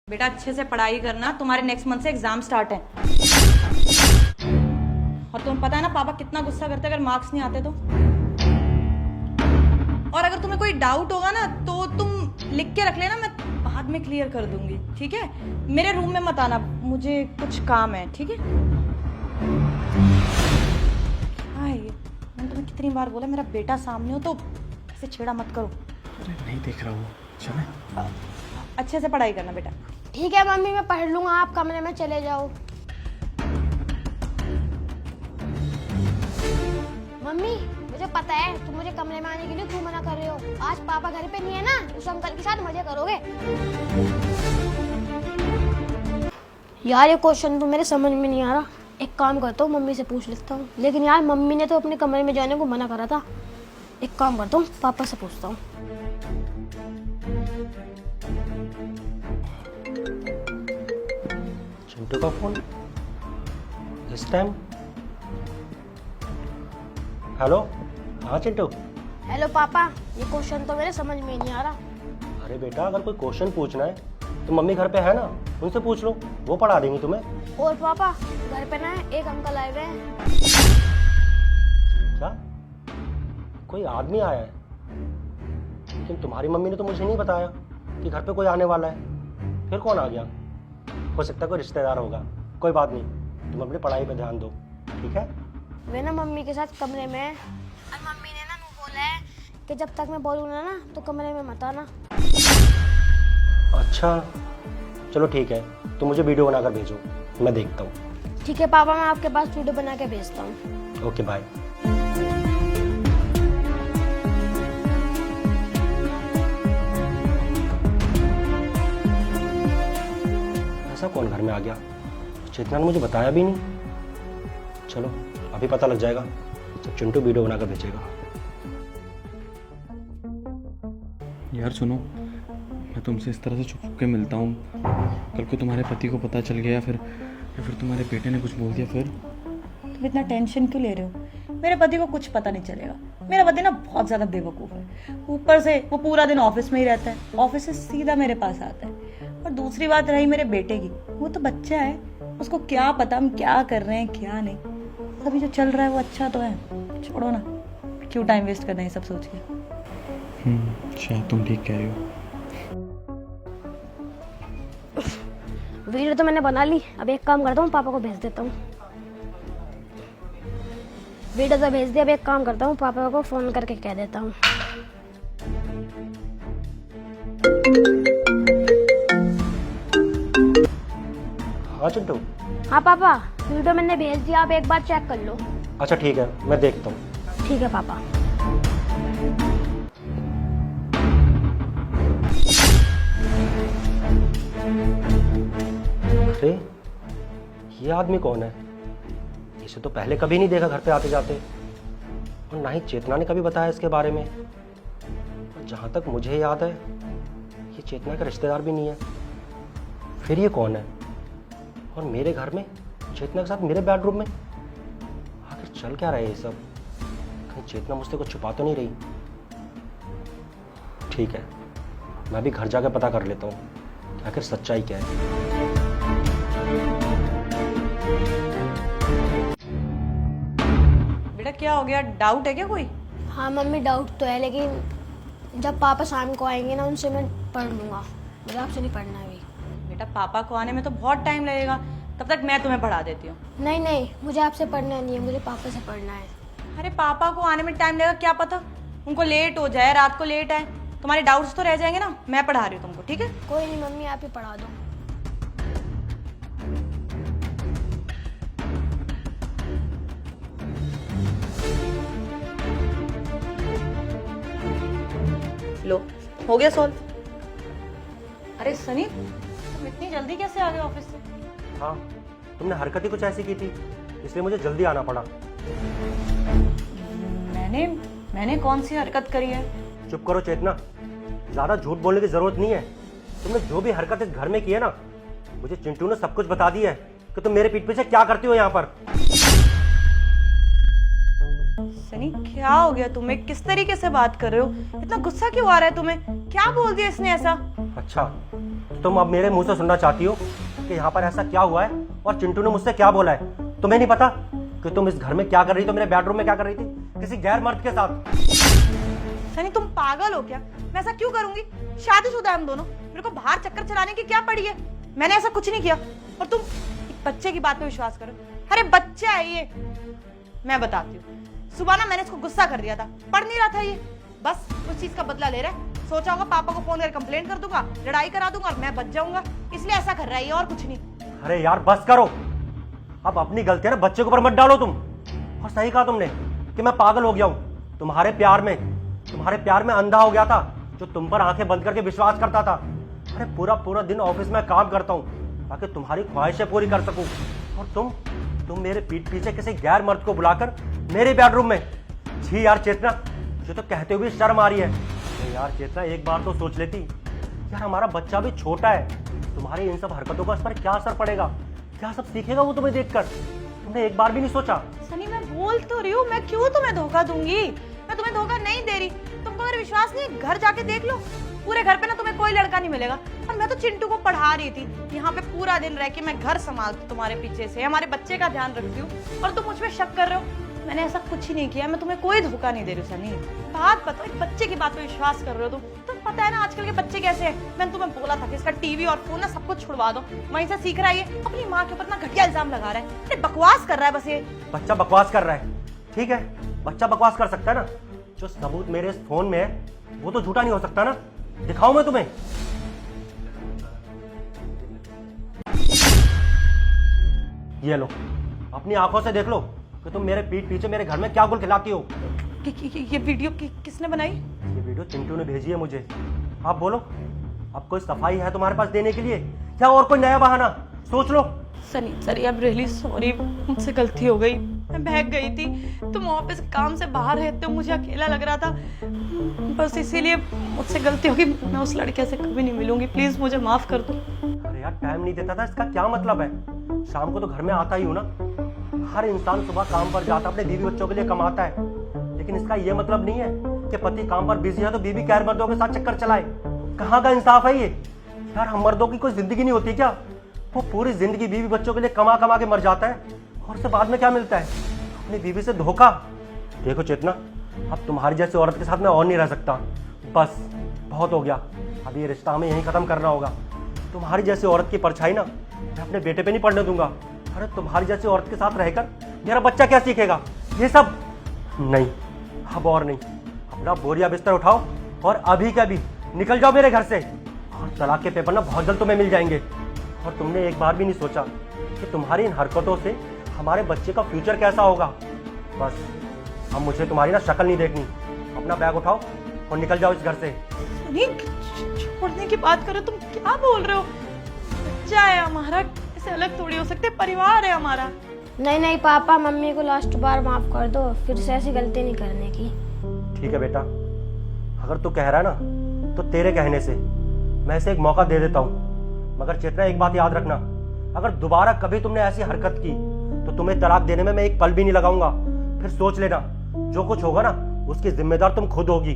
बेटा अच्छे से पढ़ाई करना, तुम्हारे नेक्स्ट मंथ से एग्जाम स्टार्ट है। और तुम्हें पता है ना पापा कितना गुस्सा करते हैं अगर मार्क्स नहीं आते तो। और अगर तुम्हें कोई डाउट होगा ना तो तुम लिख के रख लेना, मैं बाद में क्लियर कर दूंगी, ठीक है। मेरे रूम में मत आना, मुझे कुछ काम है, ठीक है। हाँ ये मैंने तुम्हें कितनी बार बोला, मेरा बेटा सामने हो तो ऐसे छेड़ा मत करो। अरे नहीं देख रहा हूँ, चले। अच्छे से पढ़ाई करना बेटा। ठीक है मम्मी, मैं पढ़ लूंगा, आप कमरे में चले जाओ। मम्मी मुझे पता है तुम मुझे कमरे में आने के लिए क्यों मना कर रहे हो। आज पापा घर पे नहीं है ना, उस अंकल के साथ मजे करोगे। यार ये क्वेश्चन तो मेरे समझ में नहीं आ रहा। एक काम करता हूँ, मम्मी से पूछ लेता हूँ। लेकिन यार मम्मी ने तो अपने कमरे में जाने को मना करा था। एक काम करता हूँ, पापा से पूछता हूँ। चिंटू का फोन इस टाइम। हेलो, हाँ चिंटू। हेलो पापा, ये क्वेश्चन तो मेरे समझ में ही नहीं आ रहा। अरे बेटा, अगर कोई क्वेश्चन पूछना है तो मम्मी घर पे है ना, उनसे पूछ लो, वो पढ़ा देंगी तुम्हें। और पापा घर पे ना एक अंकल आए हुए हैं। क्या? कोई आदमी आया है? लेकिन तुम्हारी मम्मी ने तो मुझे नहीं बताया कि घर पे कोई आने वाला है। फिर कौन आ गया? हो सकता है कोई रिश्तेदार होगा। कोई बात नहीं, तुम अपनी पढ़ाई पे ध्यान दो, ठीक है। वे ना मम्मी के साथ कमरे में है। और मम्मी ने ना बोला है कि जब तक मैं बोलूँगा ना तो कमरे में मत आना। अच्छा चलो ठीक है, तुम मुझे वीडियो बनाकर भेजो, मैं देखता हूँ। ठीक है पापा, मैं आपके पास वीडियो बना के भेजता हूँ। Okay bye. ऐसा कौन घर में आ गया? चेतना ने मुझे बताया भी नहीं। चलो अभी पता लग जाएगा जब चिंटू वीडियो बनाकर भेजेगा। यार सुनो, मैं तुमसे इस तरह से छुप के मिलता हूँ, कल को तुम्हारे पति को पता चल गया, फिर तुम्हारे बेटे ने कुछ बोल दिया फिर। तुम इतना टेंशन क्यों ले रहे हो? मेरे पति को कुछ पता नहीं चलेगा। मेरा पति ना बहुत ज्यादा बेवकूफ है। ऊपर से वो पूरा दिन ऑफिस में ही रहता है, ऑफिस से सीधा मेरे पास आता है। और दूसरी बात रही मेरे बेटे की, वो तो बच्चा है, उसको क्या पता हम क्या कर रहे हैं क्या नहीं। अभी जो चल रहा है वो अच्छा तो है, छोड़ो ना, क्यों टाइम वेस्ट करना है सब सोच के। शायद तुम ठीक कह रही हो। वीडियो तो मैंने बना ली, अब एक काम करता हूँ, पापा को भेज देता हूँ। वीडियो तो भेज दिया, अब एक काम करता हूँ, पापा को फोन करके कह देता हूँ। हाँ चिंटू। हाँ पापा, वीडियो मैंने भेज दिया, आप एक बार चेक कर लो। अच्छा ठीक है, मैं देखता हूँ। ठीक है पापा। अरे ये आदमी कौन है? इसे तो पहले कभी नहीं देखा घर पे आते जाते, और ना ही चेतना ने कभी बताया इसके बारे में। और जहाँ तक मुझे याद है ये चेतना का रिश्तेदार भी नहीं है। फिर ये कौन है? और मेरे घर में चेतना के साथ मेरे बेडरूम में आखिर चल क्या रहा है ये सब? कहीं चेतना मुझसे कुछ छुपा तो नहीं रही? ठीक है, मैं भी घर जाकर पता कर लेता हूँ कि आखिर सच्चाई क्या है। बेटा क्या हो गया, डाउट है क्या कोई? हाँ मम्मी, डाउट तो है, लेकिन जब पापा शाम को आएंगे ना उनसे मैं पढ़ लूँगा। मुझे आपसे नहीं पढ़ना है अभी। बेटा पापा को आने में तो बहुत टाइम लगेगा, तब तक मैं तुम्हें पढ़ा देती हूँ। नहीं नहीं, मुझे आपसे पढ़ना नहीं है, मुझे पापा से पढ़ना है। अरे पापा को आने में टाइम लगेगा, क्या पता उनको लेट हो जाए, रात को लेट आए, तुम्हारे डाउट्स तो रह जाएंगे ना। मैं पढ़ा रही हूँ तुमको, ठीक है। कोई नहीं मम्मी, आप ही पढ़ा दो। लो हो गया सॉल्व। अरे सनी, तुम इतनी जल्दी कैसे आ गए ऑफिस से? हाँ, तुमने हरकत ही कुछ ऐसी की थी, इसलिए मुझे जल्दी आना पड़ा। मैंने कौन सी हरकत करी है? चुप करो चेतना, ज्यादा झूठ बोलने की जरूरत नहीं है। तुमने जो भी हरकत इस घर में की है ना, मुझे चिंटू ने सब कुछ बता दिया है कि तुम मेरे पीठ पीछे क्या करती हो यहाँ पर। सनी क्या हो गया तुम्हें? किस तरीके से बात कर रहे हो? इतना गुस्सा क्यों आ रहा है तुम्हें? क्या बोल दिया इसने ऐसा? अच्छा, तुम अब मेरे मुंह से सुनना चाहती हो कि यहाँ पर ऐसा क्या हुआ है और चिंटू ने मुझसे क्या बोला है? तुम्हें नहीं पता कि तुम इस घर में क्या कर रही थी, मेरे बेडरूम में क्या कर रही थी, किसी गैर मर्द के साथ? सनी तुम पागल हो क्या? मैं ऐसा क्यों करूंगी? शादीशुदा हम दोनों, मेरे को बाहर चक्कर चलाने की क्या पड़ी है? मैंने ऐसा कुछ नहीं किया और तुम एक बच्चे की बात पे विश्वास करो। अरे बच्चा है ये। मैं बताती हूँ, सुबह ना मैंने इसको गुस्सा कर दिया था, पढ़ नहीं रहा था ये, बस उस चीज का बदला ले रहा है। सोचा होगा पापा को फोन कर कंप्लेंट कर दूंगा, लड़ाई करा दूंगा और मैं बच जाऊंगा, इसलिए ऐसा कर रहा है ये, और कुछ नहीं। अरे यार बस करो, अब अपनी गलती है ना बच्चे के ऊपर मत डालो तुम। और सही कहा तुमने कि मैं पागल हो गया हूँ तुम्हारे प्यार में अंधा हो गया था, जो तुम पर आंखें बंद करके विश्वास करता था। अरे पूरा पूरा दिन ऑफिस में काम करता हूँ ताकि तुम्हारी ख्वाहिशें पूरी कर सकूं, और तुम मेरे पीठ पीछे किसी गैर मर्द को बुलाकर मेरे बेडरूम में। जी यार चेतना, जो तो कहते हुए शर्म आ रही है। अरे यार चेतना, एक बार तो सोच लेती यार, हमारा बच्चा भी छोटा है, तुम्हारी इन सब हरकतों का इस पर क्या असर पड़ेगा, क्या सब सीखेगा वो तुम्हें देखकर? तुमने एक बार भी नहीं सोचा? सनी मैं बोल तो रही हूँ, मैं क्यों तुम्हें धोखा दूंगी? मैं तुम्हें धोखा नहीं दे रही। तुमको अगर विश्वास नहीं, घर जाके देख लो, पूरे घर पे ना तुम्हें कोई लड़का नहीं मिलेगा। और मैं तो चिंटू को पढ़ा रही थी, यहाँ पे पूरा दिन रह के मैं घर संभालती तुम्हारे पीछे से, हमारे बच्चे का ध्यान रखती हूँ, और तुम मुझ पे शक कर रहे हो। मैंने ऐसा कुछ ही नहीं किया, मैं तुम्हें कोई धोखा नहीं दे रही सनी। बात बताओ, एक बच्चे की बात पे विश्वास कर रहे हो तुम पता है ना आजकल के बच्चे कैसे हैं। मैंने तुम्हें बोला था कि इसका टीवी और फोन ना सब कुछ छुड़वा दो, वहीं से सीख रहा है ये, अपनी माँ के ऊपर ना घटिया इल्जाम लगा रहा है। अरे बकवास कर रहा है बस ये। बच्चा बकवास कर रहा है, ठीक है, बच्चा बकवास कर सकता है ना, जो सबूत मेरे इस फोन में है वो तो झूठा नहीं हो सकता ना। दिखाऊं मैं तुम्हें? ये लो, अपनी आंखों से देख लो कि तुम मेरे पीठ पीछे मेरे घर में क्या गुल खिलाती हो। ये वीडियो किसने बनाई? ये वीडियो चिंटू ने भेजी है मुझे। आप बोलो, अब कोई सफाई है तुम्हारे पास देने के लिए, या और कोई नया बहाना? सोच लो। Sunny sir, I am really sorry, मुझसे गलती हो गई, मैं बहक गई थी। तुम ऑफिस काम से बाहर रहते हो, मुझे अकेला लग रहा था, बस इसीलिए मुझसे गलती होगी। मैं उस लड़के से कभी नहीं मिलूंगी, प्लीज मुझे माफ कर दो। अरे यार टाइम नहीं देता था, इसका क्या मतलब है? शाम को तो घर में आता ही हूँ ना। हर इंसान सुबह काम पर जाता, अपने बीवी बच्चों के लिए कमाता है, लेकिन इसका ये मतलब नहीं है कि पति काम पर बिजी है तो बीवी गैर मर्दों के साथ चक्कर चलाए। कहाँ का इंसाफ है ये? यार हम मर्दों की कोई जिंदगी नहीं होती क्या? वो पूरी जिंदगी बीवी बच्चों के लिए कमा कमा के मर जाता है, और उससे बाद में क्या मिलता है? अपनी बीवी से धोखा। देखो चेतना, अब तुम्हारी जैसी औरत के साथ मैं और नहीं रह सकता, बस बहुत हो गया। अब ये रिश्ता हमें यहीं खत्म करना होगा। तुम्हारी जैसी औरत की परछाई ना मैं अपने बेटे पे नहीं पड़ने दूंगा। अरे तुम्हारी जैसी औरत के साथ रहकर मेरा बच्चा क्या सीखेगा? ये सब नहीं, अब और नहीं। अपना बोरिया बिस्तर उठाओ और अभी के अभी निकल जाओ मेरे घर से, और तलाक के पेपर ना बहुत जल्द तुम्हें मिल जाएंगे। और तुमने एक बार भी नहीं सोचा कि तुम्हारी इन हरकतों से हमारे बच्चे का फ्यूचर कैसा होगा। बस अब मुझे तुम्हारी ना शक्ल नहीं देखनी। अपना बैग उठाओ और निकल जाओ इस घर से। छोड़ने की बात करो, तुम क्या बोल रहे हो? बच्चा है हमारा, इसे अलग थोड़ी हो सकते, परिवार है हमारा। नहीं नहीं पापा, मम्मी को लास्ट बार माफ कर दो, फिर से ऐसी गलती नहीं करने की। ठीक है बेटा, अगर तू कह रहा है ना तो तेरे कहने से मैं इसे एक मौका दे देता हूँ। मगर चेतना एक बात याद रखना, अगर दोबारा कभी तुमने ऐसी हरकत की तो तुम्हें तलाक देने में मैं एक पल भी नहीं लगाऊंगा। फिर सोच लेना, जो कुछ होगा ना उसकी जिम्मेदार तुम खुद होगी।